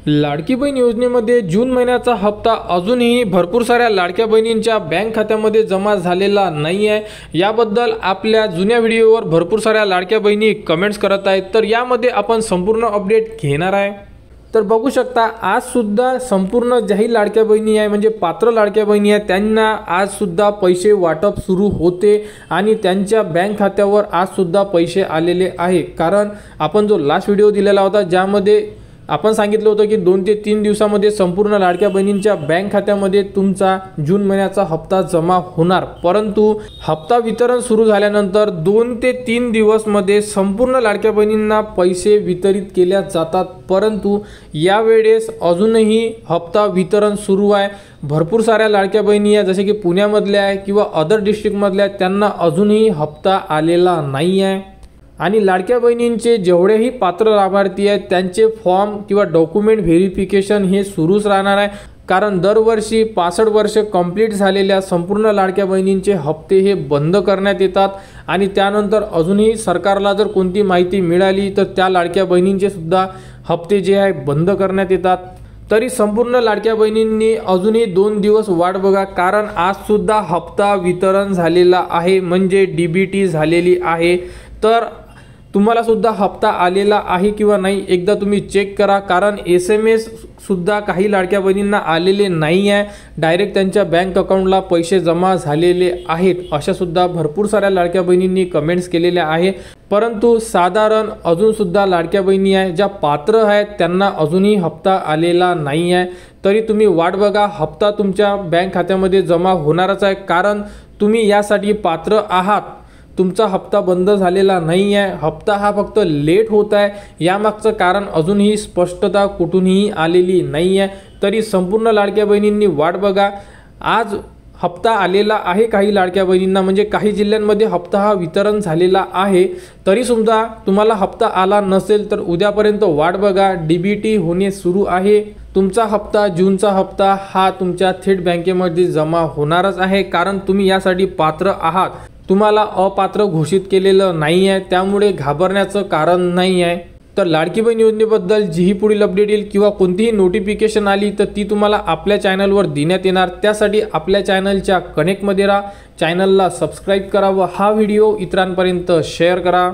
लाडकी बहीण योजनेमध्ये जून महिन्याचा हप्ता अजूनही भरपूर साऱ्या लाडक्या बहिणींच्या बँक खात्यामध्ये जमा झालेला नाही आहे। याबद्दल आपल्या जुन्या व्हिडिओवर भरपूर साऱ्या लाडक्या बहिणी कमेंट्स करत आहेत, तर यामध्ये आपण संपूर्ण अपडेट घेणार आहे। तर बघू शकता आज सुद्धा संपूर्ण ज्याही लाडक्या बहिणी आहे म्हणजे पात्र लाडक्या बहिणी आहे त्यांना आज सुद्धा पैसे वाटप सुरू होते आणि त्यांच्या बँक खात्यावर आज सुद्धा पैसे आलेले आहे। कारण आपण जो लास्ट व्हिडिओ दिलेला होता ज्यामध्ये आपण सांगितलं होतं की 2 ते 3 दिवसामध्ये संपूर्ण लाडक्या बहिणींच्या बँक खात्यामध्ये तुमचा जून महिन्याचा हप्ता जमा होणार, परंतु हप्ता वितरण सुरू झाल्यानंतर 2 ते 3 दिवसमध्ये संपूर्ण लाडक्या बहिणींना पैसे वितरित केल्या जातात। परंतु यावेळेस अजूनही हप्ता वितरण सुरू आहे। भरपूर साऱ्या लाडक्या बहिणी आहे जसे की पुण्यामधल्या आहे किंवा अदर डिस्ट्रिक्टमधल्या त्यांना अजूनही हप्ता आलेला नाही आहे आणि लाडक्या बहिणींचे जेवढेही पात्र लाभार्थी आहेत त्यांचे फॉर्म किंवा डॉक्युमेंट व्हेरिफिकेशन हे सुरूच राहणार आहे। कारण दरवर्षी 65 वर्ष कंप्लीट झालेल्या संपूर्ण लाडक्या बहिणींचे हप्ते हे बंद करण्यात येतात आणि त्यानंतर अजूनही सरकारला जर कोणती माहिती मिळाली तर त्या लाडक्या बहिणींचे सुद्धा हप्ते जे आहे बंद करण्यात येतात। तरी संपूर्ण लाडक्या बहिणींनी अजूनही 2 दिवस वाट बघा, कारण आज सुद्धा हप्ता वितरण झालेला आहे म्हणजे डीबीटी झालेली आहे। तर तुम्हाला सुद्धा हप्ता आलेला आहे किंवा नाही एकदा तुम्ही चेक करा, कारण SMS सुद्धा काही लाडक्या बहिणींना आलेले नाही आहे, डायरेक्ट त्यांच्या बँक अकाउंटला पैसे जमा झालेले आहेत अशा सुद्धा भरपूर साऱ्या लाडक्या बहिणींनी कमेंट्स केलेल्या आहे। परंतु साधारण अजून सुद्धा लाडक्या बहिणी आहे ज्या पात्र आहेत त्यांना अजूनही हप्ता आलेला नाही आहे। तरी तुम्ही वाट बघा, हप्ता तुमच्या बँक खात्यामध्ये जमा होणारच आहे, कारण तुम्ही यासाठी पात्र आहात। तुमचा हप्ता बंद झालेला नाही आहे, हप्ता हा फक्त लेट होत आहे यामागचं कारण अजूनही स्पष्टता कुठूनही आलेली नाही आहे। तरी संपूर्ण लाडक्या बहिणींनी वाट बघा, आज हप्ता आलेला आहे काही लाडक्या बहिणींना म्हणजे काही जिल्ह्यांमध्ये हप्ता हा वितरण झालेला आहे। तरी सुद्धा तुम्हाला हप्ता आला नसेल तर उद्यापर्यंत वाट बघा, डीबीटी होणे सुरू आहे। तुमचा हप्ता जूनचा हप्ता हा तुमच्या थेट बँकेमध्ये जमा होणारच आहे, कारण तुम्ही यासाठी पात्र आहात। तुम्हाला अपात्र घोषित केलेलं नाही आहे, त्यामुळे घाबरण्याचं कारण नाही आहे। तर लाडकी बहीण योजनेबद्दल जीही पुढील अपडेट येईल किंवा कोणतीही नोटिफिकेशन आली तर ती तुम्हाला आपल्या चॅनलवर देण्यात येणार। त्यासाठी आपल्या चॅनलच्या कनेक्टमध्ये राहा, चॅनलला सबस्क्राईब करा व हा व्हिडिओ इतरांपर्यंत शेअर करा।